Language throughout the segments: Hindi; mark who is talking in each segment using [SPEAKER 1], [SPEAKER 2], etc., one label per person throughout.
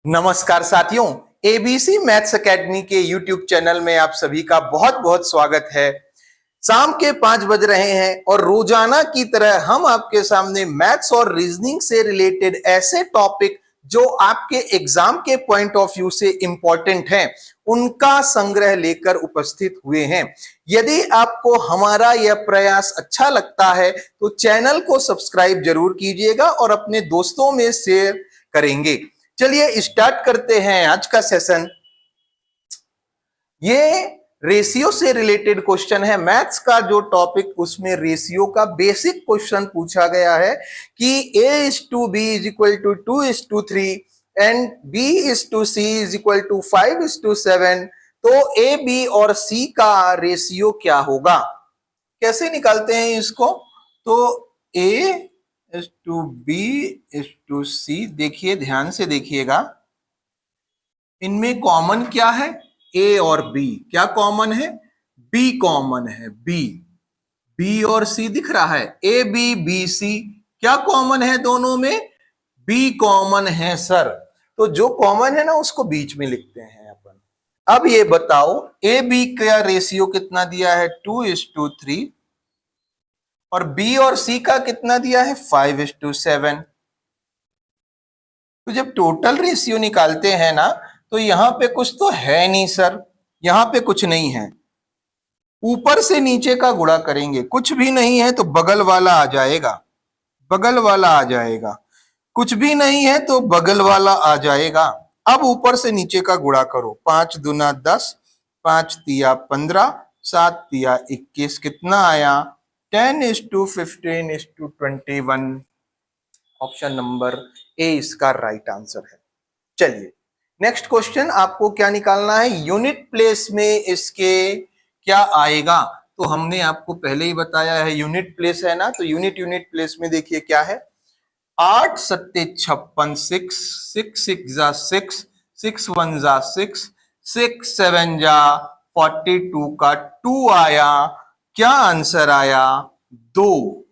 [SPEAKER 1] नमस्कार साथियों, एबीसी मैथ्स एकेडमी के यूट्यूब चैनल में आप सभी का बहुत बहुत स्वागत है। शाम के 5 बज रहे हैं और रोजाना की तरह हम आपके सामने मैथ्स और रीजनिंग से रिलेटेड ऐसे टॉपिक जो आपके एग्जाम के पॉइंट ऑफ व्यू से इंपॉर्टेंट हैं, उनका संग्रह लेकर उपस्थित हुए हैं। यदि आपको हमारा यह प्रयास अच्छा लगता है तो चैनल को सब्सक्राइब जरूर कीजिएगा और अपने दोस्तों में शेयर करेंगे। चलिए स्टार्ट करते हैं आज का सेशन। ये रेशियो से रिलेटेड क्वेश्चन है। मैथ्स का जो टॉपिक, उसमें रेशियो का बेसिक क्वेश्चन पूछा गया है कि A:B = 2:3 एंड B:C = 5:7। तो ए, बी और सी का रेशियो क्या होगा, कैसे निकालते हैं इसको? तो A:B:C, देखिए ध्यान से देखिएगा, इनमें कॉमन क्या है? ए और बी। क्या कॉमन है? बी कॉमन है। बी और सी दिख रहा है। ए बी बी सी, क्या कॉमन है दोनों में? बी कॉमन है सर। तो जो कॉमन है ना, उसको बीच में लिखते हैं अपन। अब ये बताओ, ए बी का रेशियो कितना दिया है? 2:3, और बी और सी का कितना दिया है? 5:7। तो जब टोटल रेशियो निकालते हैं ना, तो यहां पे कुछ तो है नहीं सर, यहां पे कुछ नहीं है। ऊपर से नीचे का गुणा करेंगे, कुछ भी नहीं है तो बगल वाला आ जाएगा, बगल वाला आ जाएगा। कुछ भी नहीं है तो बगल वाला आ जाएगा। अब ऊपर से नीचे का गुणा करो। 5 दूना 10, 5 तिया 15, 7 तिया 21, कितना आया? 10:15:21। ऑप्शन नंबर ए इसका राइट आंसर है। चलिए नेक्स्ट क्वेश्चन, आपको क्या निकालना है? यूनिट प्लेस में इसके क्या आएगा? तो हमने आपको पहले ही बताया है, यूनिट प्लेस है ना, तो यूनिट प्लेस में देखिए क्या है। 8 सत्ते 56, 6 6 जा 6, 6 1 जा 6, 6 7 जा 42 का 2 आया। क्या आंसर आया? 2।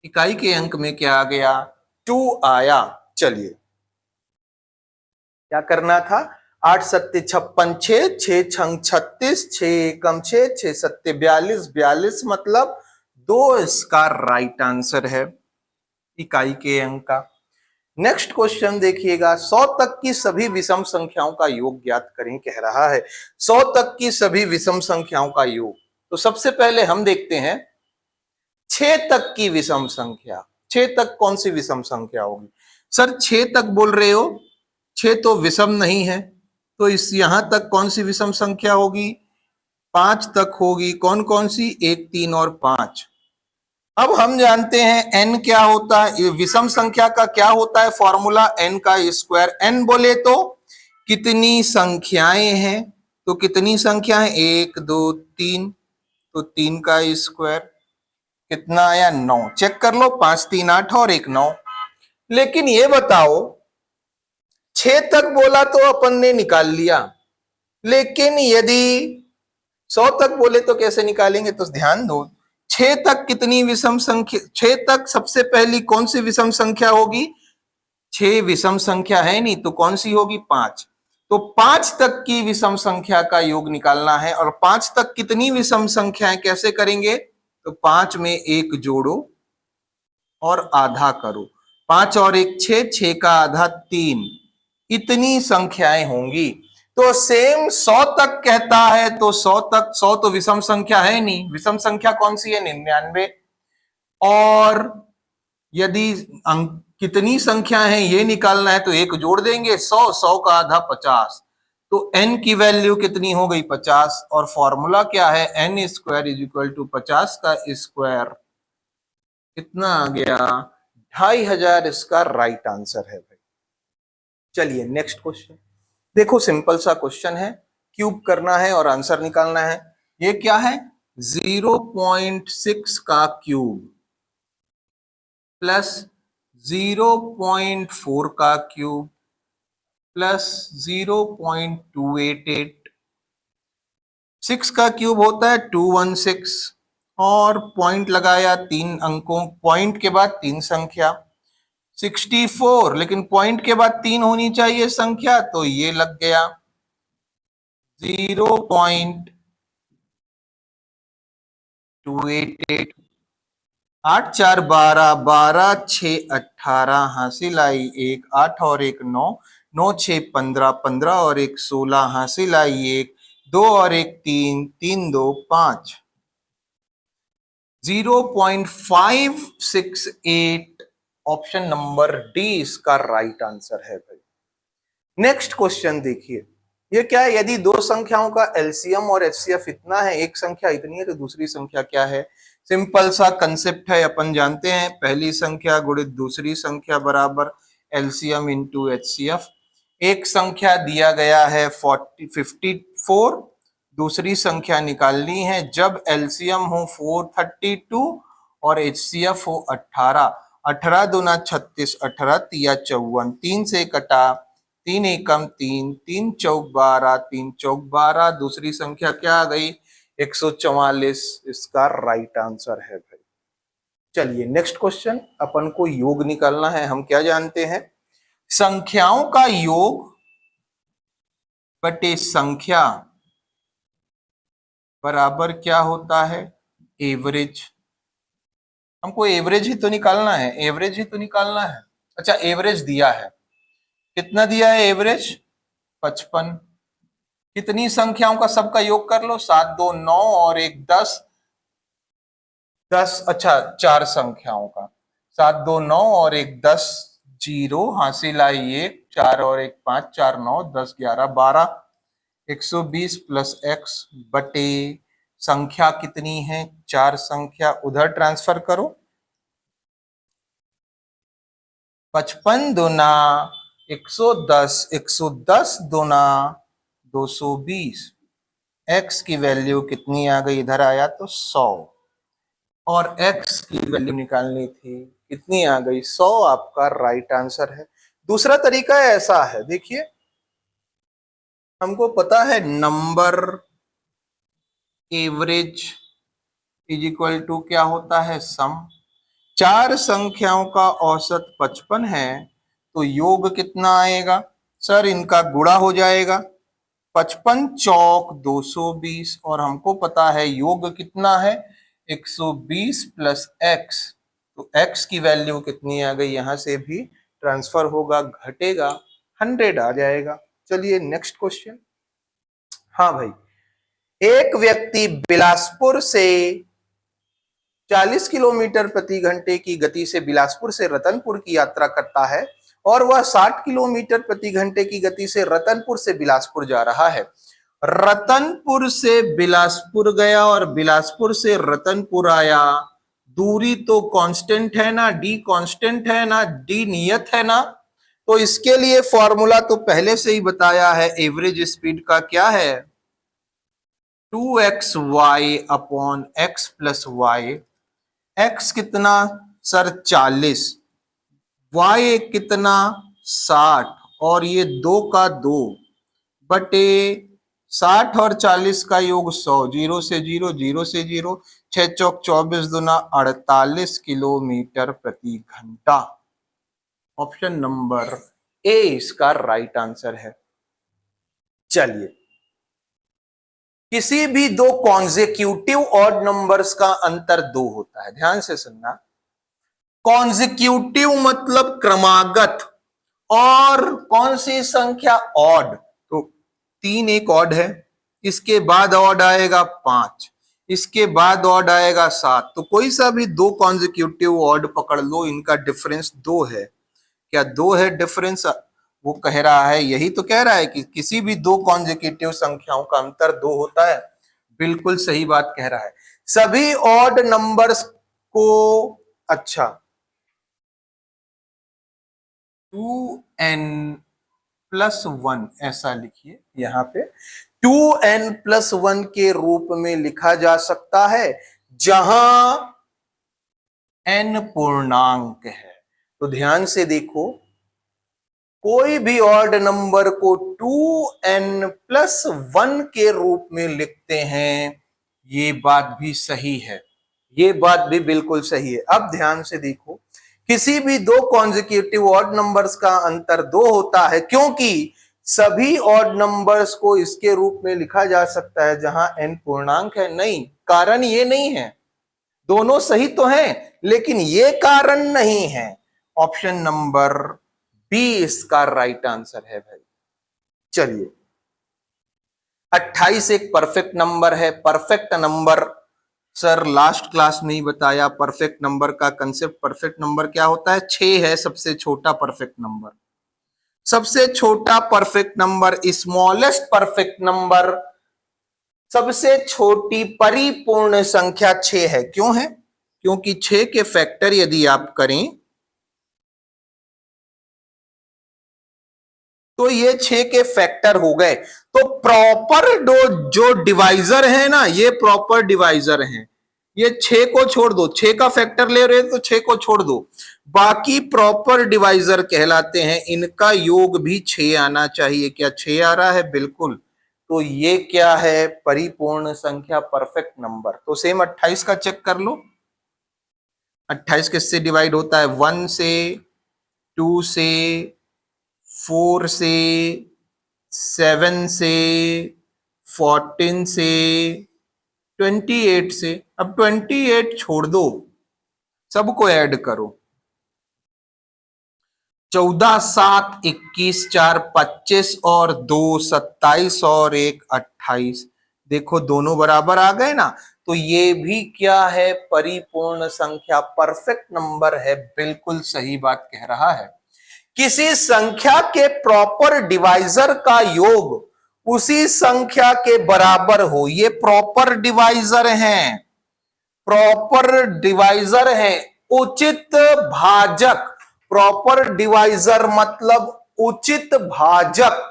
[SPEAKER 1] इकाई के अंक में क्या आ गया? 2 आया। चलिए क्या करना था? 8 सत्ते 56, 6 छंग 36, 6 एकम 6, 6 सत्ते 42, 42 मतलब 2 इसका राइट आंसर है इकाई के अंक का। नेक्स्ट क्वेश्चन देखिएगा, 100 तक की सभी विषम संख्याओं का योग ज्ञात करें, कह रहा है। 100 तक की सभी विषम संख्याओं का योग। तो सबसे पहले हम देखते हैं 6 तक की विषम संख्या। 6 तक कौन सी विषम संख्या होगी? सर 6 तक बोल रहे हो, 6 तो विषम नहीं है, तो इस यहां तक कौन सी विषम संख्या होगी? 5 तक होगी। कौन कौन सी? 1 3 और 5। अब हम जानते हैं n क्या होता है, विषम संख्या का क्या होता है फॉर्मूला? n का स्क्वायर। n बोले तो कितनी संख्याएं हैं, तो कितनी संख्या है? 1 2 3, तो 3 का स्क्वायर कितना आया? 9। चेक कर लो, 5 3 8 और 1 9। लेकिन ये बताओ, 6 तक बोला तो अपन ने निकाल लिया, लेकिन यदि 100 तक बोले तो कैसे निकालेंगे? तो ध्यान दो, 6 तक कितनी विषम संख्या? 6 तक सबसे पहली कौन सी विषम संख्या होगी? 6 विषम संख्या है नहीं, तो कौन सी होगी? 5। तो 5 तक की विषम संख्या का योग निकालना है। और 5 तक कितनी विषम संख्याएं कैसे करेंगे? तो 5 में 1 जोड़ो और आधा करो। 5 और 1 6, 6 का आधा 3, इतनी संख्याएं होंगी। तो सेम 100 तक कहता है, तो 100 तक, 100 तो विषम संख्या है नहीं, विषम संख्या कौन सी है? 99। और यदि अंक कितनी संख्या है ये निकालना है, तो 1 जोड़ देंगे। 100, 100 का आधा 50, तो n की वैल्यू कितनी हो गई? 50। और फॉर्मूला क्या है? n² = 50 का स्क्वायर। कितना आ गया? 2500 इसका राइट आंसर है भाई। चलिए नेक्स्ट क्वेश्चन देखो, सिंपल सा क्वेश्चन है, क्यूब करना है और आंसर निकालना है। ये क्या है? 0.6 का क्यूब प्लस 0.4 का क्यूब प्लस 0.288। 6 का क्यूब होता है 216, और पॉइंट लगाया 3 अंकों, पॉइंट के बाद 3 संख्या। 64, लेकिन पॉइंट के बाद 3 होनी चाहिए संख्या, तो ये लग गया 0.288। 8 4 12, 12 6 18, हासिल आई 1, 8 और 1 9, 9 6 15, 15 और 1 16, हासिल आई 1, 2 और 1 3, 3 2 5। 0.568, ऑप्शन नंबर डी इसका राइट आंसर है भाई। नेक्स्ट क्वेश्चन देखिए, ये क्या है, यदि दो संख्याओं का एलसीएम और एचसीएफ इतना है, एक संख्या इतनी है, तो दूसरी संख्या क्या है। सिंपल सा कंसेप्ट है, अपन जानते हैं, पहली संख्या गुणित दूसरी संख्या बराबर एलसीएम इंटू एचसीएफ। एक संख्या दिया गया है 54, दूसरी संख्या निकालनी है जब एलसीएम हो 432 और एचसीएफ हो 18। 18 दूना 36, 18 तिया 54, 3 से कटा 3 एकम 3, 3 चौक 12, 3 चौक 12, दूसरी संख्या क्या आ गई 144, इसका राइट आंसर है भाई। चलिए नेक्स्ट क्वेश्चन, अपन को योग निकालना है। हम क्या जानते हैं, संख्याओं का योग बटे संख्या बराबर क्या होता है, एवरेज। हमको एवरेज ही तो निकालना है, एवरेज ही तो निकालना है। अच्छा, एवरेज दिया है, कितना दिया है एवरेज 55। कितनी संख्याओं का सबका योग कर लो, 7 2 9 और 1 10, 10, अच्छा 4 संख्याओं का, 7 2 9 और 1 10, 0, हासिल आई 1, 4 और 1 5, 4 9 10 11 12, 120 प्लस x बटे संख्या कितनी है, 4 संख्या, उधर ट्रांसफर करो। 55 दूना 110, 110 दूना 220, x की वैल्यू कितनी आ गई, इधर आया तो 100, और x की वैल्यू निकालनी थी, कितनी आ गई 100, आपका राइट आंसर है। दूसरा तरीका ऐसा है, देखिए हमको पता है number average is equal to क्या होता है, सम। 4 संख्याओं का औसत 55 है, तो योग कितना आएगा, सर इनका गुणा हो जाएगा, 55 चौक 220, और हमको पता है योग कितना है 120 प्लस x, तो x की वैल्यू कितनी आ गई, यहां से भी ट्रांसफर होगा, घटेगा 100 आ जाएगा। चलिए नेक्स्ट क्वेश्चन। हाँ भाई, एक व्यक्ति बिलासपुर से 40 किलोमीटर प्रति घंटे की गति से बिलासपुर से रतनपुर की यात्रा करता है, और वह 60 किलोमीटर प्रति घंटे की गति से रतनपुर से बिलासपुर जा रहा है। रतनपुर से बिलासपुर गया और बिलासपुर से रतनपुर आया, दूरी तो कांस्टेंट है ना, डी कांस्टेंट है ना, डी नियत है ना, तो इसके लिए फॉर्मूला तो पहले से ही बताया है, एवरेज स्पीड का क्या है 2xy upon x plus y. x कितना सर 40, y कितना 60, और ये 2 का 2 बटे 60 और 40 का योग 100, 0 से 0, 0 से 0, 6 चौक 24 दूना 48 किलोमीटर प्रति घंटा। ऑप्शन नंबर ए इसका राइट आंसर है। चलिए, किसी भी दो कॉन्जिक्यूटिव ऑड नंबर्स का अंतर 2 होता है, ध्यान से सुनना। कॉन्जिक्यूटिव मतलब क्रमागत, और कौन सी संख्या ऑड, तो 3 एक ऑड है, इसके बाद ऑड आएगा 5, इसके बाद ऑड आएगा 7, तो कोई सा भी दो कॉन्जिक्यूटिव ऑड पकड़ लो, इनका डिफरेंस 2 है। क्या 2 है डिफरेंस, वो कह रहा है, यही तो कह रहा है कि किसी भी दो कॉन्जिक्यूटिव संख्याओं का अंतर 2 होता है, बिल्कुल सही बात कह रहा है। सभी ऑड नंबर्स को, अच्छा 2n+1 ऐसा लिखिए, यहां पे 2n+1 के रूप में लिखा जा सकता है, जहां n पूर्णांक है। तो ध्यान से देखो, कोई भी ऑड नंबर को 2n+1 के रूप में लिखते हैं, ये बात भी सही है, ये बात भी बिल्कुल सही है। अब ध्यान से देखो, किसी भी दो कॉन्जिक्यूटिव ऑड नंबर्स का अंतर 2 होता है, क्योंकि सभी ऑड नंबर्स को इसके रूप में लिखा जा सकता है जहां n पूर्णांक है। नहीं, कारण ये नहीं है, दोनों सही तो हैं लेकिन ये कारण नहीं है। ऑप्शन नंबर बी इसका राइट आंसर है भाई। चलिए, 28 एक परफेक्ट नंबर है। Perfect number sir last class में ही बताया, परफेक्ट नंबर का कंसेप्ट। परफेक्ट नंबर क्या होता है? 6 है सबसे छोटा परफेक्ट नंबर। सबसे छोटा perfect number, smallest perfect number, सबसे छोटी परिपूर्ण संख्या 6 है। क्यों है? क्योंकि 6 के फैक्टर यदि आप करें तो ये 6 के फैक्टर हो गए। तो प्रॉपर जो डिवाइजर है ना, ये प्रॉपर डिवाइजर है। ये 6 को छोड़ दो, 6 का फैक्टर ले रहे तो 6 को छोड़ दो, बाकी प्रॉपर डिवाइजर कहलाते हैं। इनका योग भी 6 आना चाहिए। क्या 6 आ रहा है? बिल्कुल। तो ये क्या है? परिपूर्ण संख्या, परफेक्ट नंबर। तो सेम 28 का चेक कर लो। 28 किससे डिवाइड होता है? 1 से, 2 से, 4 से, 7 से, 14 से, 28 से। अब 28 छोड़ दो, सबको ऐड करो। 14 7 21 4 25 और 2 27 और 1 28। देखो दोनों बराबर आ गए ना। तो ये भी क्या है? परिपूर्ण संख्या, परफेक्ट नंबर है। बिल्कुल सही बात कह रहा है। किसी संख्या के प्रॉपर डिवाइजर का योग उसी संख्या के बराबर हो, ये प्रॉपर डिवाइजर हैं। प्रॉपर डिवाइजर है। उचित भाजक, प्रॉपर डिवाइजर मतलब उचित भाजक।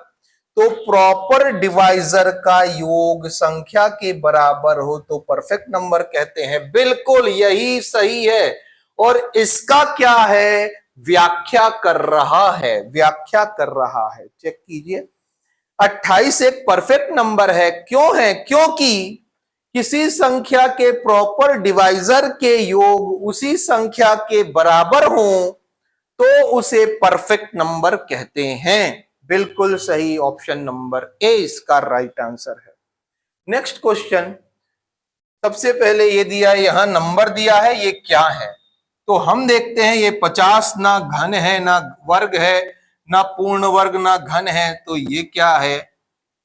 [SPEAKER 1] तो प्रॉपर डिवाइजर का योग संख्या के बराबर हो तो परफेक्ट नंबर कहते हैं। बिल्कुल यही सही है। और इसका क्या है? व्याख्या कर रहा है, व्याख्या कर रहा है। चेक कीजिए, 28 एक परफेक्ट नंबर है। क्यों है? क्योंकि किसी संख्या के प्रॉपर डिवाइजर के योग उसी संख्या के बराबर हो तो उसे परफेक्ट नंबर कहते हैं। बिल्कुल सही, ऑप्शन नंबर ए इसका राइट आंसर है। नेक्स्ट क्वेश्चन, सबसे पहले ये दिया है, यहां नंबर दिया है, ये क्या है? तो हम देखते हैं, ये 50 ना घन है ना वर्ग है, ना पूर्ण वर्ग ना घन है, तो ये क्या है?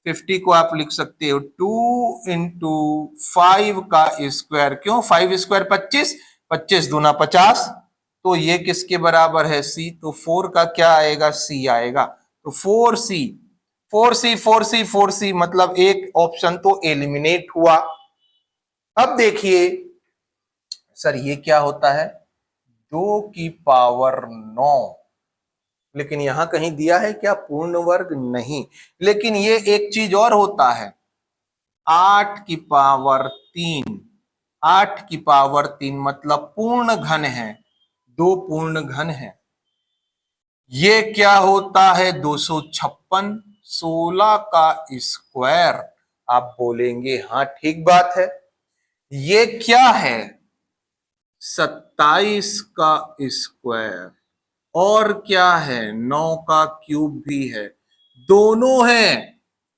[SPEAKER 1] 50 को आप लिख सकते हो 2 इंटू 5 का स्क्वायर। क्यों 5 स्क्वायर? 25, 25 दूना 50। तो ये किसके बराबर है? सी। तो 4 का क्या आएगा? सी आएगा। तो 4C, 4C, 4C, 4C, मतलब एक ऑप्शन तो एलिमिनेट हुआ। अब देखिए सर ये क्या होता है? 2 की पावर 9। लेकिन यहां कहीं दिया है क्या पूर्ण वर्ग? नहीं। लेकिन ये एक चीज और होता है, 8 की पावर 3। 8 की पावर 3 मतलब पूर्ण घन है, 2 पूर्ण घन है। ये क्या होता है? 256। 16 का स्क्वायर। आप बोलेंगे हाँ ठीक बात है। ये क्या है? 27 का स्क्वायर। और क्या है? 9 का क्यूब भी है, दोनों है।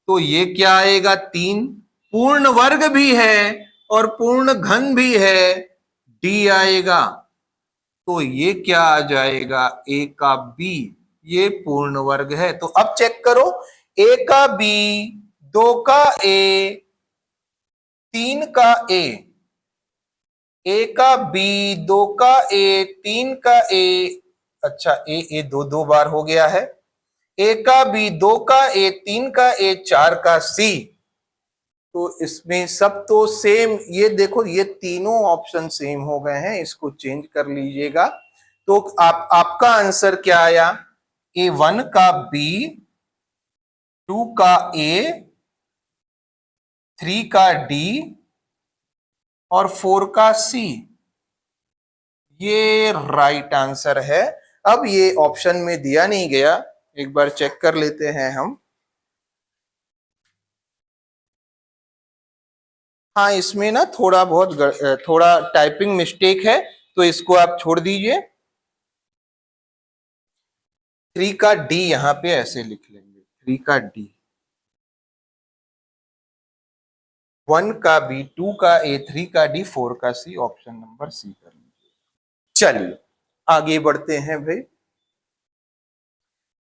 [SPEAKER 1] तो ये क्या आएगा? 3। पूर्ण वर्ग भी है और पूर्ण घन भी है, डी आएगा। तो ये क्या आ जाएगा? ए का बी। ये पूर्ण वर्ग है। तो अब चेक करो, ए का बी, 2 का ए, 3 का ए। ए का बी, 2 का ए, 3 का ए। अच्छा, ए दो दो बार हो गया है। ए का बी, 2 का ए, 3 का ए, 4 का सी। तो इसमें सब तो सेम, ये देखो ये तीनों ऑप्शन सेम हो गए हैं, इसको चेंज कर लीजिएगा। तो आपका आंसर क्या आया? A1 का बी, 2 का ए, 3 का डी और 4 का सी। ये राइट आंसर है। अब ये ऑप्शन में दिया नहीं गया, एक बार चेक कर लेते हैं हम। हाँ, इसमें ना थोड़ा बहुत थोड़ा टाइपिंग मिस्टेक है, तो इसको आप छोड़ दीजिए। 3 का डी यहां पे ऐसे लिख लेंगे, 3 का डी, 1 का बी, 2 का ए, 3 का डी, 4 का सी, ऑप्शन नंबर सी कर लीजिए। चलिए आगे बढ़ते हैं भाई।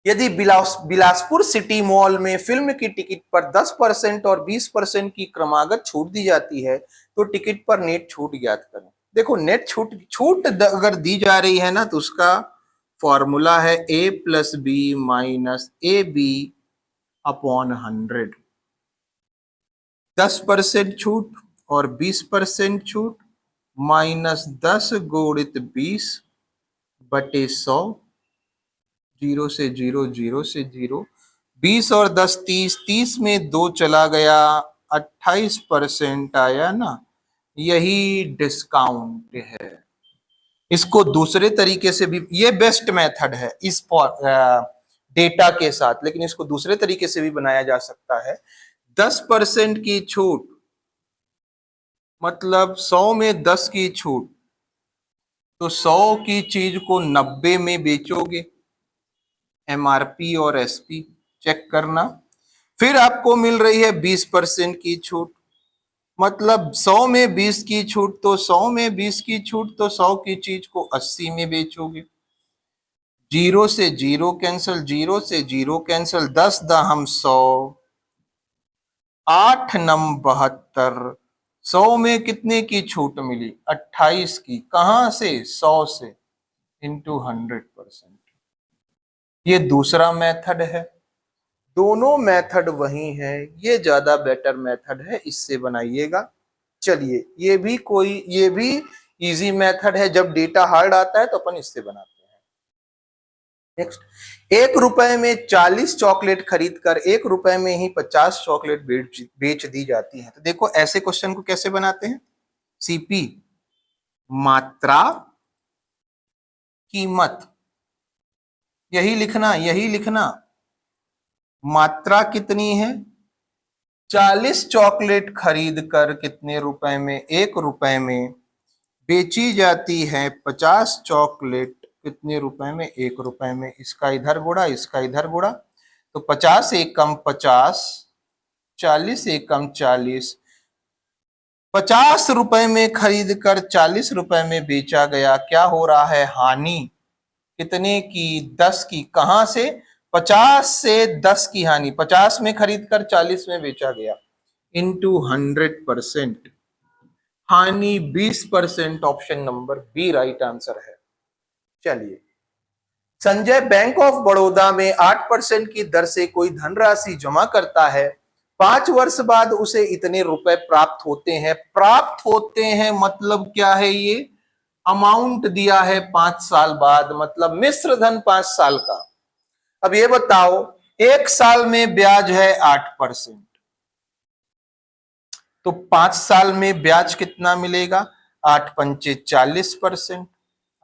[SPEAKER 1] यदि बिलासपुर सिटी मॉल में फिल्म की टिकट पर 10% और 20% की क्रमागत छूट दी जाती है तो टिकट पर नेट छूट ज्ञात करें। देखो नेट छूट छूट अगर दी जा रही है ना तो उसका फॉर्मूला है A plus B minus A B upon 100। 10% छूट और 20% छूट माइनस 10 गुणित 20 बटे 100, 0 से 0, 0 से 0, 20 और 10 30, 30 में 2 चला गया, 28% आया ना, यही डिस्काउंट है। इसको दूसरे तरीके से भी, ये बेस्ट मेथड है इस डेटा के साथ, लेकिन इसको दूसरे तरीके से भी बनाया जा सकता है। 10% की छूट मतलब 100 में 10 की छूट, तो 100 की चीज को 90 में बेचोगे, एमआरपी और एसपी चेक करना। फिर आपको मिल रही है 20% की छूट, मतलब 100 में 20 की छूट, तो 100 में 20 की छूट, तो 100 की चीज को 80 में बेचोगे। 0 से 0 कैंसिल, 0 से 0 कैंसिल, 10 दहम 100, 8 नम 72। 100 में कितने की छूट मिली? 28 की। कहां से? 100 से, इंटू 100%। ये दूसरा मेथड है। दोनों मेथड वही है, ये ज्यादा बेटर मेथड है, इससे बनाइएगा। चलिए ये भी इजी मेथड है, जब डेटा हार्ड आता है तो अपन इससे बनाते हैं। नेक्स्ट, 1 रुपए में 40 चॉकलेट खरीद कर 1 रुपए में ही 50 चॉकलेट बेच दी जाती है। तो देखो ऐसे क्वेश्चन को कैसे बनाते हैं, सीपी मात्रा कीमत, यही लिखना। मात्रा कितनी है? 40 चॉकलेट खरीद कर कितने रुपए में? 1 रुपए में। बेची जाती है 50 चॉकलेट कितने रुपए में? 1 रुपए में। इसका इधर गुणा, इसका इधर गुणा, तो 50 एकम 50, 40 एकम 40। 50 रुपए में खरीद कर 40 रुपए में बेचा गया, क्या हो रहा है? हानि। कितने की? 10 की। कहां से? 50 से 10 की हानि। 50 में खरीद कर 40 में बेचा गया, इंटू 100%। हानि 20%, option number B right answer है। चलिए, संजय बैंक ऑफ बड़ौदा में 8% की दर से कोई धनराशि जमा करता है। 5 वर्ष बाद उसे इतने रुपए प्राप्त होते हैं। प्राप्त होते हैं मतलब क्या है? ये अमाउंट दिया है 5 साल बाद, मतलब मिश्र धन 5 साल का। अब ये बताओ, 1 साल में ब्याज है 8%, तो 5 साल में ब्याज कितना मिलेगा? 8 पंचे 40%।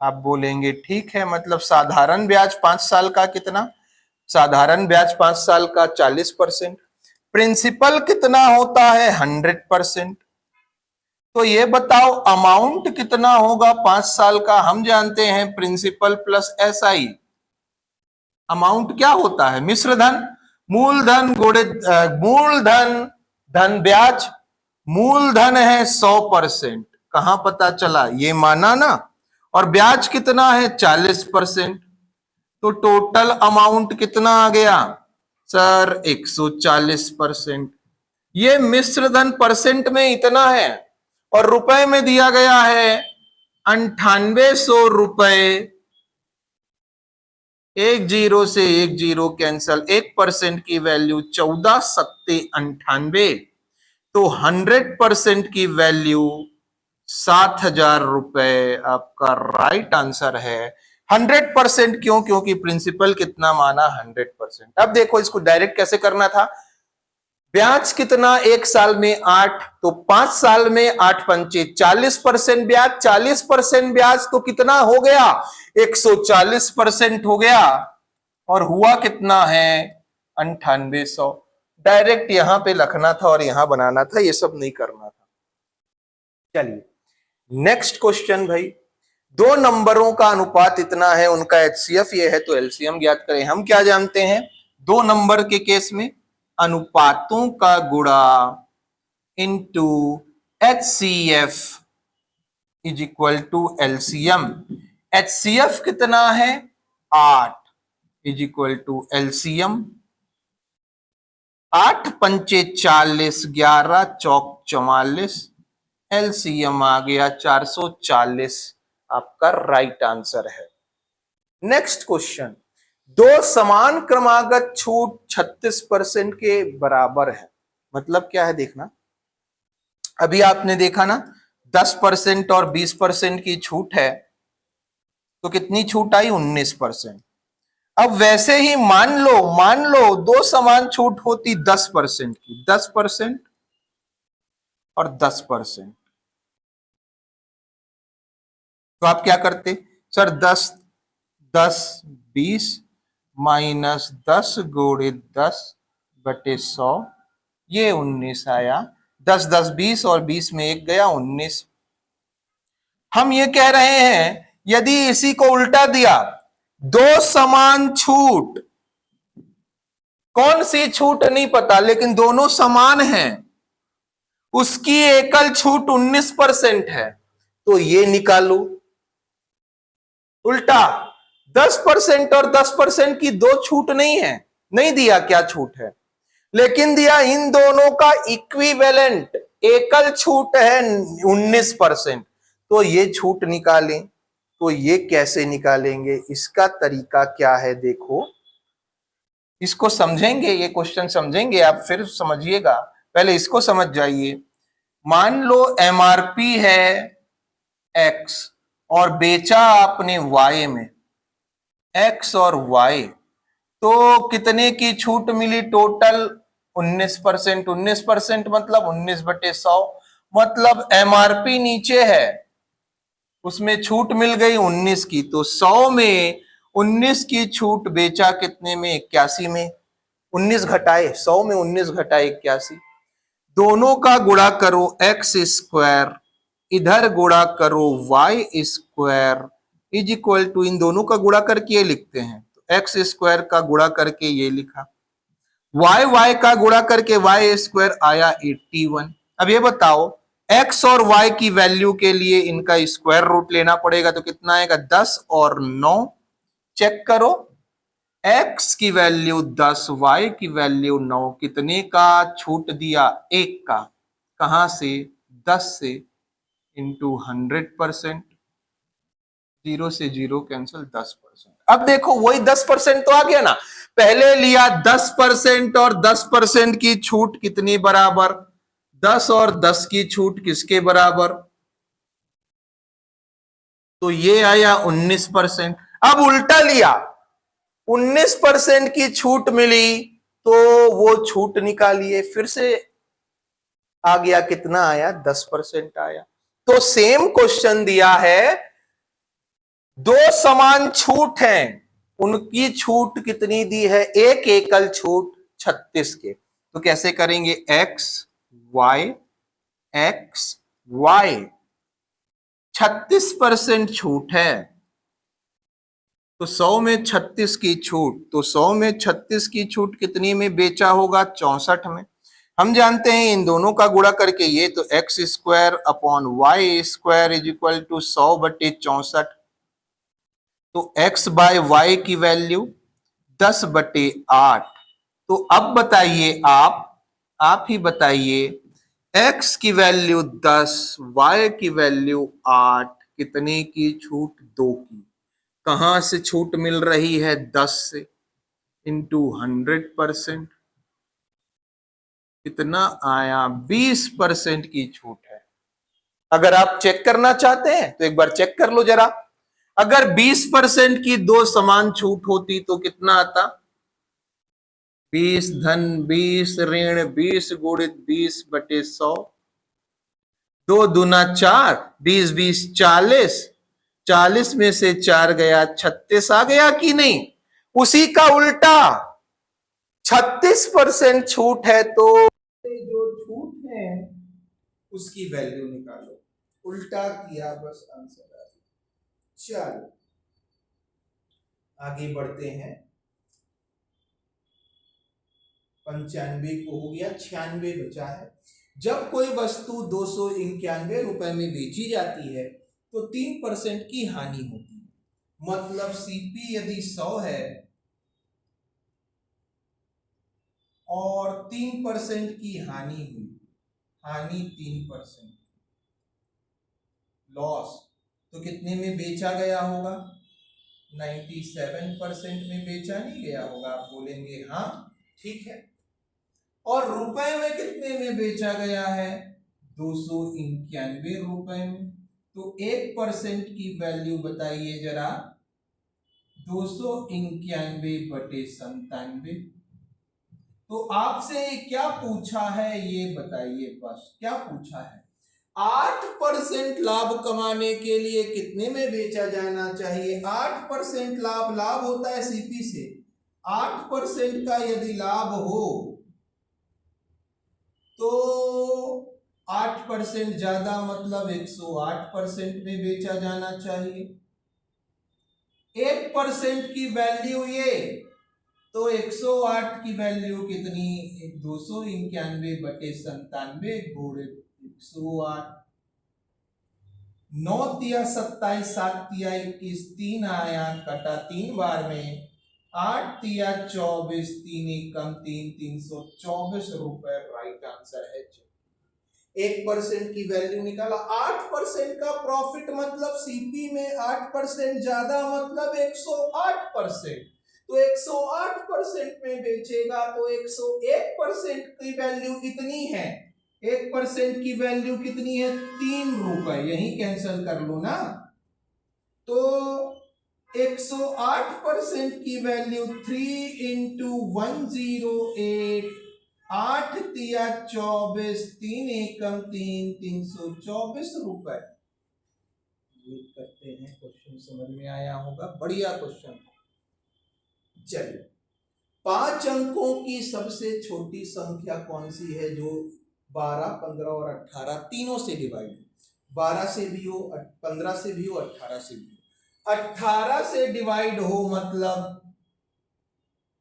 [SPEAKER 1] आप बोलेंगे ठीक है, मतलब साधारण ब्याज 5 साल का कितना? साधारण ब्याज 5 साल का 40%। प्रिंसिपल कितना होता है? 100%। तो ये बताओ अमाउंट कितना होगा 5 साल का? हम जानते हैं प्रिंसिपल प्लस एसआई। अमाउंट क्या होता है? मिश्र धन। मूलधन गुणित मूलधन धन ब्याज। मूलधन है 100%, कहां पता चला? ये माना ना। और ब्याज कितना है? 40%। तो टोटल अमाउंट कितना आ गया सर? 140%। ये मिश्र धन परसेंट में इतना है, और रुपए में दिया गया है 9800 रुपए। 1 0 से 1 0 कैंसल, 1% की वैल्यू 14 सत्ते 98, तो 100% की वैल्यू 7,000 रुपए आपका राइट आंसर है। 100% क्यों? क्योंकि प्रिंसिपल कितना माना? 100%। अब देखो इसको डायरेक्ट कैसे करना था। ब्याज कितना 1 साल में? 8, तो 5 साल में 8 पंचे 40% ब्याज, 40% ब्याज तो कितना हो गया? 140% हो गया, और हुआ कितना है? 9800। डायरेक्ट यहां पे लिखना था और यहां बनाना था, ये सब नहीं करना था। चलिए नेक्स्ट क्वेश्चन भाई। दो नंबरों का अनुपात इतना है, उनका एचसीएफ ये है, तो एलसीएम ज्ञात करें। हम क्या जानते हैं, दो नंबर के केस में अनुपातों का गुणा into HCF is equal to LCM. HCF कितना है, 8 इज इक्वल टू एलसीएम। 8 पंचे 40, 11 चौक 44, एलसीएम आ गया 440, आपका राइट आंसर है। नेक्स्ट क्वेश्चन, दो समान क्रमागत छूट 36% के बराबर है। मतलब क्या है देखना, अभी आपने देखा ना 10% और 20% की छूट है, तो कितनी छूट आई, 19%। अब वैसे ही मान लो दो समान छूट होती 10% की, 10% और 10%, तो आप क्या करते सर, 10 10 20 माइनस 10 गुणित 10 बटे 100, ये 19 आया। 10 10 20 और 20 में एक गया, 19। हम ये कह रहे हैं यदि इसी को उल्टा दिया, दो समान छूट, कौन सी छूट नहीं पता लेकिन दोनों समान हैं, उसकी एकल छूट 19% है, तो ये निकालो उल्टा। 10% और 10% की दो छूट नहीं है, नहीं दिया क्या छूट है, लेकिन दिया इन दोनों का इक्विवेलेंट एकल छूट है 19%, तो ये छूट निकालें। तो ये कैसे निकालेंगे, इसका तरीका क्या है, देखो इसको समझेंगे, ये क्वेश्चन समझेंगे आप, फिर समझिएगा। पहले इसको समझ जाइए। मान लो एमआरपी है एक्स और बेचा आपने वाई में, एक्स और वाई, तो कितने की छूट मिली टोटल, 19%। 19% मतलब 19/100, मतलब एमआरपी नीचे है, उसमें छूट मिल गई 19 की, तो 100 में 19 की छूट बेचा कितने में, 81 में। 19 घटाए 100 में 19 घटाए 81, दोनों का गुणा करो एक्स स्क्वायर, इधर गुणा करो Y square is equal to, इन दोनों का गुणा करके ये लिखते हैं, तो एक्स स्क्वायर का गुणा करके ये लिखा, वाई वाई का गुणा करके वाई स्क्वायर आया 81। अब ये बताओ एक्स और वाई की वैल्यू के लिए इनका स्क्वायर रूट लेना पड़ेगा, तो कितना आएगा, 10 और 9। चेक करो, x की वैल्यू 10, y की वैल्यू 9, कितने का छूट दिया, 1 का। कहां से, 10 से, इंटू 100%, 0 से 0 कैंसिल, 10%। अब देखो वही 10% तो आ गया ना, पहले लिया 10% और 10% की छूट कितनी बराबर, 10 और 10 की छूट किसके बराबर, तो ये आया 19%। अब उल्टा लिया, 19% की छूट मिली, तो वो छूट निकालिए, फिर से आ गया, कितना आया, 10% आया। तो सेम क्वेश्चन दिया है, दो समान छूट हैं, उनकी छूट कितनी दी है, एक एकल छूट 36 के। तो कैसे करेंगे, एक्स वाई, 36% छूट है, तो 100 में 36 की छूट, तो 100 में 36 की छूट कितनी में बेचा होगा, 64 में। हम जानते हैं इन दोनों का गुणा करके ये, तो x square upon y square is equal to 100/64, तो एक्स बाय वाई की वैल्यू 10/8। तो अब बताइए आप ही बताइए, एक्स की वैल्यू 10, वाई की वैल्यू 8, कितने की छूट, 2 की। कहां से छूट मिल रही है, 10 से, इंटू 100%, कितना आया, 20% की छूट है। अगर आप चेक करना चाहते हैं तो एक बार चेक कर लो जरा, अगर 20% की दो समान छूट होती तो कितना आता, 20 धन 20 ऋण 20 गुणित 20/100, 2 दूना 4, 20 20 40, 40 में से 4 गया, 36 आ गया कि नहीं। उसी का उल्टा, 36% छूट है, तो जो छूट है उसकी वैल्यू निकालो, उल्टा किया बस आंसर आ गया। चलो आगे बढ़ते हैं। 95 को हो गया, 96 बचा है। जब कोई वस्तु 291 रुपए में बेची जाती है तो 3% की हानि होती है। मतलब सीपी यदि 100 है और 3% की हानि हुई, हानि 3%, लॉस, तो कितने में बेचा गया होगा? 97% में बेचा नहीं गया होगा। आप बोलेंगे हाँ ठीक है। और रुपए में कितने में बेचा गया है? 291 रुपए में। तो 1% की वैल्यू बताइए जरा, 291/97। तो आपसे क्या पूछा है ये बताइए, बस क्या पूछा है? 8% लाभ कमाने के लिए कितने में बेचा जाना चाहिए? 8% लाभ, लाभ होता है सीपी से। 8% का यदि लाभ हो तो 8% ज्यादा, मतलब 108% में बेचा जाना चाहिए। 1% की वैल्यू ये, तो 108 की वैल्यू कितनी? 291/97 गुणे 108। 9 तिया 27, 7 तिया 21, 3 आया, कटा 3 बार में, 8 तिया 24, 3 एकम 3, 324 रुपए राइट आंसर है। 1% की वैल्यू निकाला, 8% का प्रॉफिट, मतलब सीपी में 8% ज्यादा, मतलब 108%। तो 108% में बेचेगा तो 101% की वैल्यू कितनी है? 1% की वैल्यू कितनी है? 3 रुपए। यही कैंसिल कर लो ना। तो 108% की वैल्यू 3 × 108, 8 तिया 24, 3 एकम 3, 324 रुपए। करते हैं, क्वेश्चन समझ में आया होगा, बढ़िया क्वेश्चन। चलिए, 5 अंकों की सबसे छोटी संख्या कौन सी है जो 12, 15 और 18 तीनों से डिवाइड हो? 12 से भी हो, 15 से भी हो, 18 से भी हो। 18 से डिवाइड हो मतलब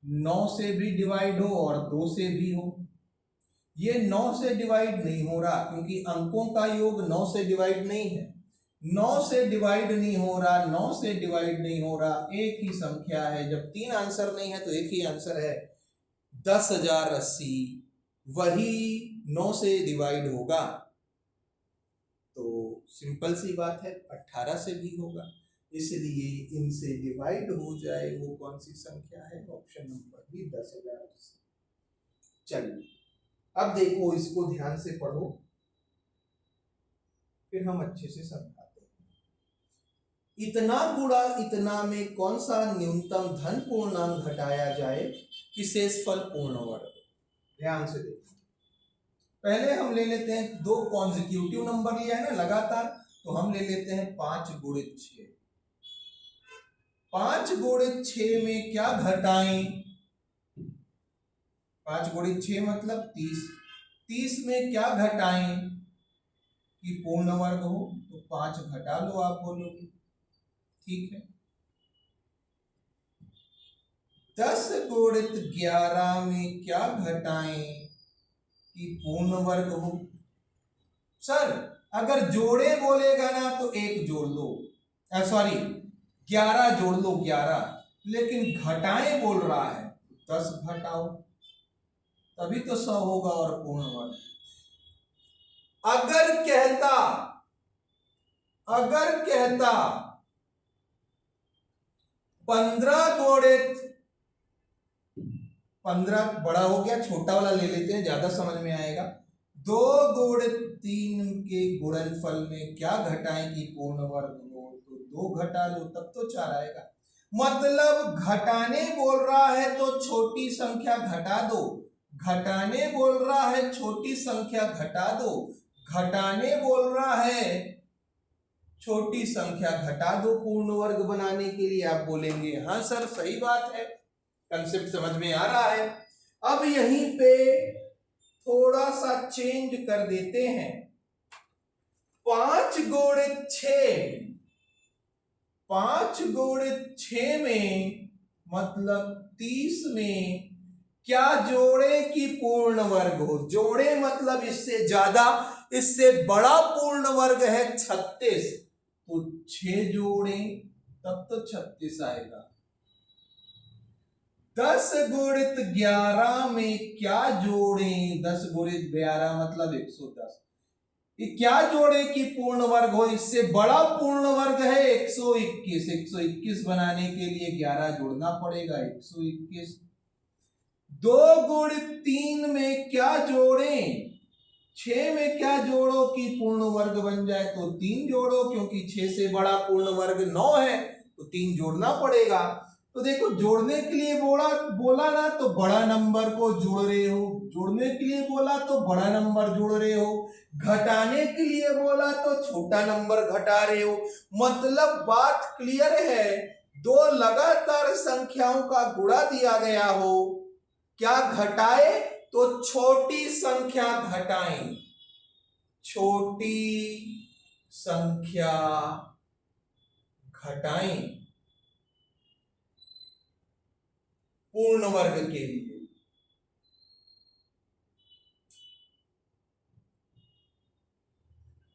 [SPEAKER 1] 9 से भी डिवाइड हो और 2 से भी हो। ये 9 से डिवाइड नहीं हो रहा क्योंकि अंकों का योग 9 से डिवाइड नहीं है। 9 से डिवाइड नहीं हो रहा, 9 से डिवाइड नहीं हो रहा, एक ही संख्या है। जब 3 आंसर नहीं है तो एक ही आंसर है, 10,080। वही 9 से डिवाइड होगा। तो सिंपल सी बात है, 18 से भी होगा, इसलिए इनसे डिवाइड हो जाए वो कौन सी संख्या है? Option number B, 10,080। चलिए अब देखो, इसको ध्यान से पढ़ो, फिर हम अच्छे से समझाते हैं। इतना गुणा इतना में कौन सा न्यूनतम धन पूर्णांक घटाया जाए कि शेषफल पूर्ण वर्ग? ध्यान से देखो। पहले हम ले लेते हैं, 2 कॉन्जिक्यूटिव नंबर लिया है ना लगातार, तो हम ले लेते हैं 5 × 6। 5 × 6 में क्या घटाएं? 5 × 6 मतलब 30। 30 में क्या घटाएं कि पूर्ण वर्ग हो? तो 5 घटा लो, आप बोलोगे ठीक है। 10 × 11 में क्या घटाएं कि पूर्ण वर्ग हो? सर अगर जोड़े बोलेगा ना तो 1 जोड़ लो, सॉरी 11 जोड़ लो, 11। लेकिन घटाएं बोल रहा है, 10 घटाओ, तभी तो 100 होगा और पूर्ण वर्ग। अगर कहता 15 × 15 बड़ा हो गया, छोटा वाला ले लेते हैं, ज्यादा समझ में आएगा। 2 × 3 के गुणनफल में क्या घटाएं कि पूर्ण वर्ग हो? तो 2 घटा लो, तब तो 4 आएगा। मतलब घटाने बोल रहा है तो छोटी संख्या घटा दो, घटाने बोल रहा है छोटी संख्या घटा दो, घटाने बोल रहा है छोटी संख्या घटा दो पूर्ण वर्ग बनाने के लिए। आप बोलेंगे हाँ सर सही बात है, कंसेप्ट समझ में आ रहा है। अब यहीं पे थोड़ा सा चेंज कर देते हैं। 5 × 6, 5 गुणित 6 में मतलब 30 में क्या जोड़े कि पूर्ण वर्ग हो। जोड़े मतलब इससे ज्यादा, इससे बड़ा पूर्ण वर्ग है 36, तो 6 जोड़े तब तो 36 आएगा। 10 गुणित 11 में क्या जोड़े, 10 गुणित 11 मतलब 110, ये क्या जोड़े कि पूर्ण वर्ग हो। इससे बड़ा पूर्ण वर्ग है 121, 121 बनाने के लिए 11 जोड़ना पड़ेगा, 121। 2 गुणित 3 में क्या जोड़े, 6 में क्या जोड़ो कि पूर्ण वर्ग बन जाए, तो 3 जोड़ो, क्योंकि 6 से बड़ा पूर्ण वर्ग 9 है, तो 3 जोड़ना पड़ेगा। तो देखो जोड़ने के लिए बोला ना तो बड़ा नंबर को जोड़ रहे हो, जोड़ने के लिए बोला तो बड़ा नंबर जोड़ रहे हो, घटाने के लिए बोला तो छोटा नंबर घटा रहे हो। मतलब बात क्लियर है। दो लगातार संख्याओं का गुणा दिया गया हो, क्या घटाए तो छोटी संख्या घटाएं, छोटी संख्या घटाएं पूर्ण वर्ग के लिए।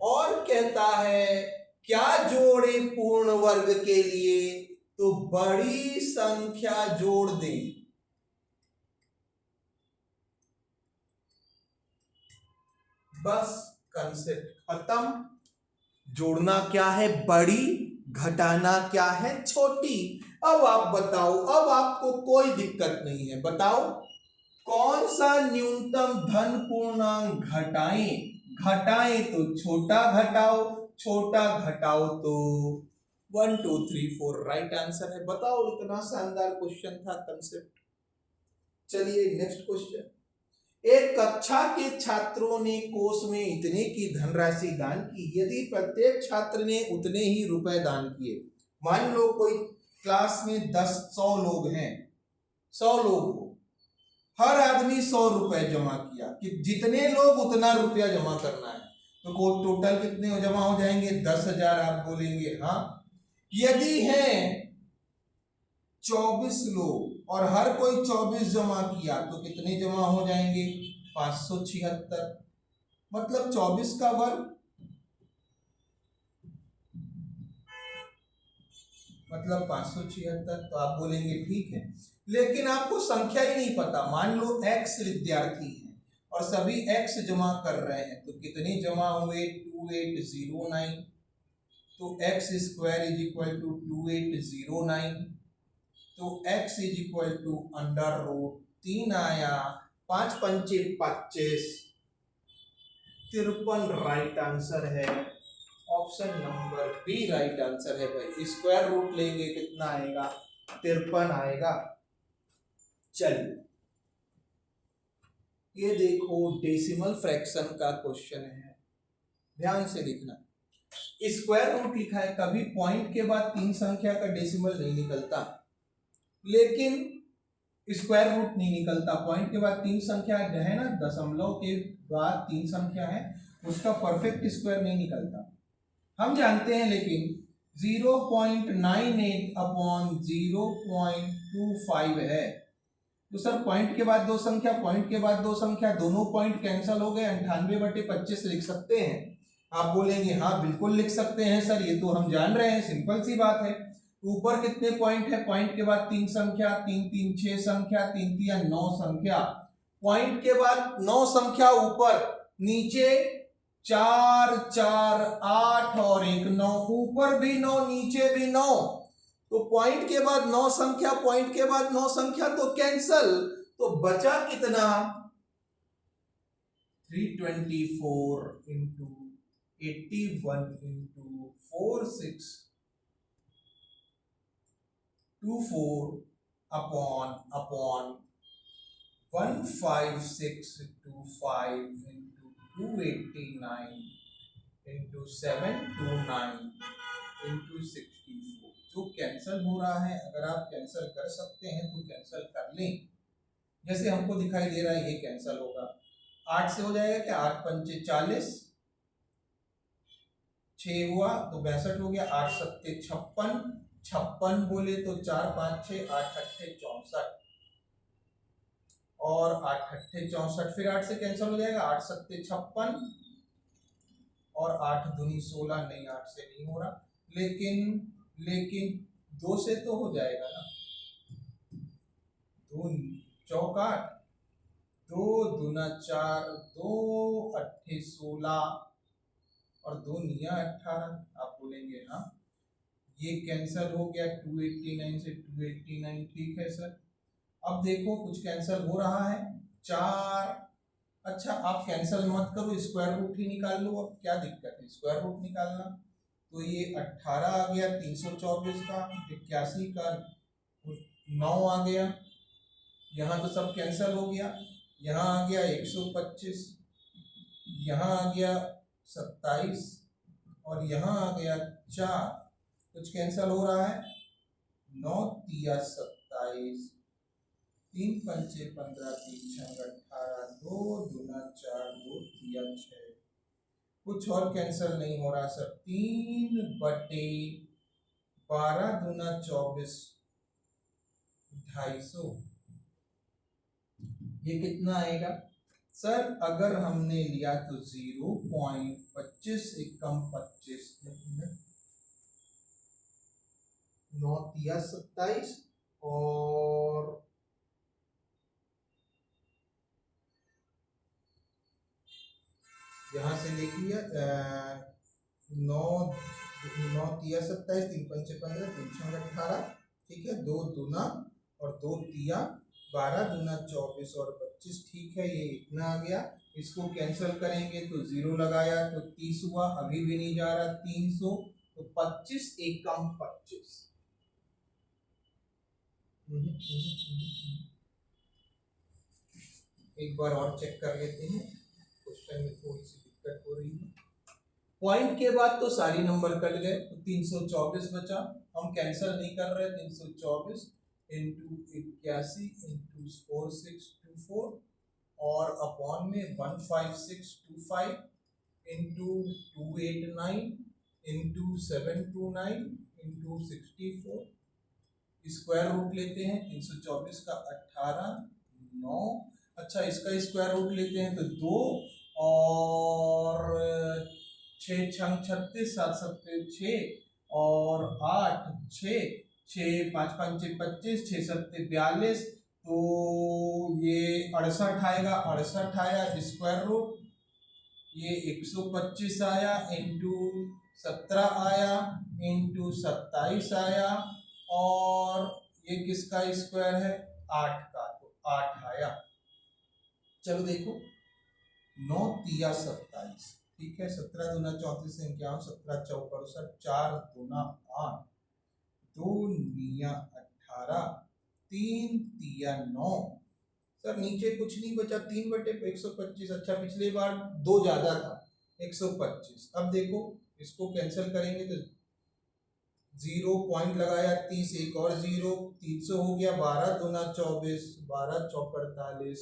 [SPEAKER 1] और कहता है क्या जोड़े पूर्ण वर्ग के लिए, तो बड़ी संख्या जोड़ दें। बस कंसेप्ट खत्म। जोड़ना क्या है बड़ी, घटाना क्या है छोटी। अब आप बताओ, अब आपको कोई दिक्कत नहीं है, बताओ कौन सा न्यूनतम धन पूर्णांक घटाएं। घटाएं तो छोटा घटाओ, छोटा घटाओ तो 1 2 3 4 राइट आंसर है। बताओ, इतना शानदार क्वेश्चन था, कंसेप्ट। चलिए नेक्स्ट क्वेश्चन। एक कक्षा के छात्रों ने कोष में इतने की धनराशि दान की, यदि प्रत्येक छात्र ने उतने ही रुपए दान किए। मान लो कोई क्लास में 100 लोग हैं, 100 लोग हो, हर आदमी 100 रुपए जमा किया, कि जितने लोग उतना रुपया जमा करना है, तो टोटल कितने जमा हो जाएंगे 10,000। आप बोलेंगे हाँ। यदि है 24 लोग और हर कोई 24 जमा किया, तो कितने जमा हो जाएंगे 576, मतलब 24 का वर्ग, मतलब 576। तो आप बोलेंगे ठीक है, लेकिन आपको संख्या ही नहीं पता। मान लो x विद्यार्थी है और सभी x जमा कर रहे हैं, तो कितने जमा हुए 2809, तो x square is equal to 2809, तो x is equal to under root 3 आया, 5 पंचे 25, 53 राइट आंसर है। Option number B right answer है भाई। स्क्वायर रूट लेंगे कितना आएगा 53 आएगा। चलिए ये देखो डेसिमल फ्रैक्शन का क्वेश्चन है, ध्यान से लिखना। स्क्वायर रूट लिखा है, कभी पॉइंट के बाद 3 संख्या का डेसिमल नहीं निकलता, लेकिन स्क्वायर रूट नहीं निकलता। पॉइंट के बाद 3 संख्या है ना, दशमलव के बाद 3 संख्या है, उसका परफेक्ट स्क्वायर नहीं निकलता, हम जानते हैं। लेकिन 0.98 अपॉन 0.25 है, तो सर पॉइंट के बाद 2 संख्या, पॉइंट के बाद 2 संख्या, दोनों पॉइंट कैंसिल हो गए, 98/25 लिख सकते हैं। आप बोलेंगे हाँ बिल्कुल लिख सकते हैं सर, ये तो हम जान रहे हैं, सिंपल सी बात है। ऊपर कितने पॉइंट है, पॉइंट के बाद 3 संख्या, 3 3 6 संख्या, 3 3 9 संख्या, पॉइंट के बाद 9 संख्या ऊपर, नीचे 4 4 8 और 1 9, ऊपर भी 9 नीचे भी 9, तो पॉइंट के बाद 9 संख्या, पॉइंट के बाद 9 संख्या तो कैंसल, तो बचा कितना 324 into 81 into 4624 upon 15625 into 289 into 729 into 64। जो कैंसल हो रहा है, अगर आप कैंसल कर सकते हैं तो कैंसल कर लें। जैसे हमको दिखाई दे रहा है ये कैंसल होगा, 8 से हो जाएगा क्या, 8 पंचे 40, 6 हुआ तो 62 हो गया, 8 सत्ते 56, 56 बोले तो 4 5 6, 8 अट्ठे 64 और 8 अट्ठे 64, फिर 8 से कैंसिल हो जाएगा, 8 सत्ते 56 और 8 दूनी 16, नहीं 8 से नहीं हो रहा, लेकिन 2 से तो हो जाएगा ना, 2 चौक 8, 2 दूना 4, 2 अट्ठे 16 और 2 निया 18। आप बोलेंगे हाँ ये कैंसिल हो गया 289 से 289, ठीक है सर। अब देखो कुछ कैंसिल हो रहा है, 4, अच्छा आप कैंसिल मत करो, स्क्वायर रूट ही निकाल लो, अब क्या दिक्कत है स्क्वायर रूट निकालना। तो ये 18 आ गया 324 का, 81 का 9 आ गया, यहाँ तो सब कैंसिल हो गया, यहाँ आ गया 125, यहाँ आ गया 27 और यहाँ आ गया 4, कुछ कैंसिल हो रहा है, 9 तिया 27, 3 पंचे 15, 3 छंग 18, 2 दूना 4, 2 तिया 6, कुछ और कैंसिल नहीं हो रहा सर, 3 बटे 12 दूना 24, 250, ये कितना आएगा सर? अगर हमने लिया तो 0.25 एकम 25, 9 तिया 27 और यहाँ से लिख लिया 9 तिया 27, 3 पंचे 15, 3 छंग 18, ठीक है, 2 दूना और 2 तिया 12, दूना 24 और 25, ठीक है, ये इतना आ गया। इसको कैंसिल करेंगे तो 0 लगाया तो 30 हुआ, अभी भी नहीं जा रहा, 300 तो 25 एकम 25। एक बार और चेक कर लेते हैं, क्वेश्चन में थोड़ी सी दिक्कत हो रही है। पॉइंट के बाद तो सारी नंबर कट गए, तो 324 बचा, हम कैंसिल नहीं कर रहे, 324 इंटू 81 इंटू 4624 और अपॉन में 15625 into 289 into 729 into 64, square root लेते हैं 324 का 18, 9, अच्छा इसका स्क्वायर रूट लेते हैं तो 2 और 6 छंग 36, 7 सत्ते 6 और 8 6, 6 5 पंचे 25, 6 सत्ते 42, तो ये 68 आएगा, 68 आया स्क्वायर रूट, ये 125 आया इंटू 17 आया इंटू 27 आया और ये किसका स्क्वायर है 8 का, तो 8 आया। चलो देखो 9 तिया 27, ठीक है, 17 दूना 34 से 51, 17 चौक 68, 4 दूना 8, 2 निया 18, 3 तिया 9, सर नीचे कुछ नहीं बचा, 3 बटे 125, अच्छा पिछली बार 2 ज्यादा था 125, अब देखो इसको कैंसिल करेंगे तो 0 पॉइंट लगाया 30, एक और 0, 300 हो गया, 12 दूना 24, 12 चौक 48,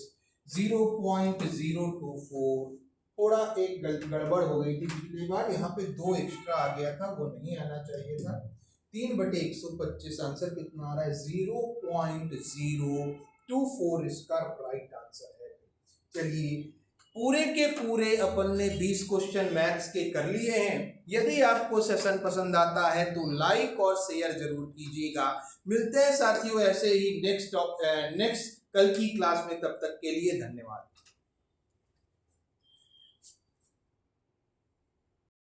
[SPEAKER 1] 0.024, थोड़ा एक गड़बड़ हो गई थी पिछली बार, यहाँ पे 2 एक्स्ट्रा आ गया था, वो नहीं आना चाहिए था, 3 बटे 125, आंसर कितना आ रहा है 0.024, इसका राइट आंसर है। चलिए पूरे के पूरे अपन ने 20 क्वेश्चन मैथ्स के कर लिए हैं। यदि आपको सेशन पसंद आता है तो लाइक और शेयर जरूर कीजिएगा। मिलते हैं साथियों ऐसे ही नेक्स्ट कल की क्लास में, तब तक के लिए धन्यवाद।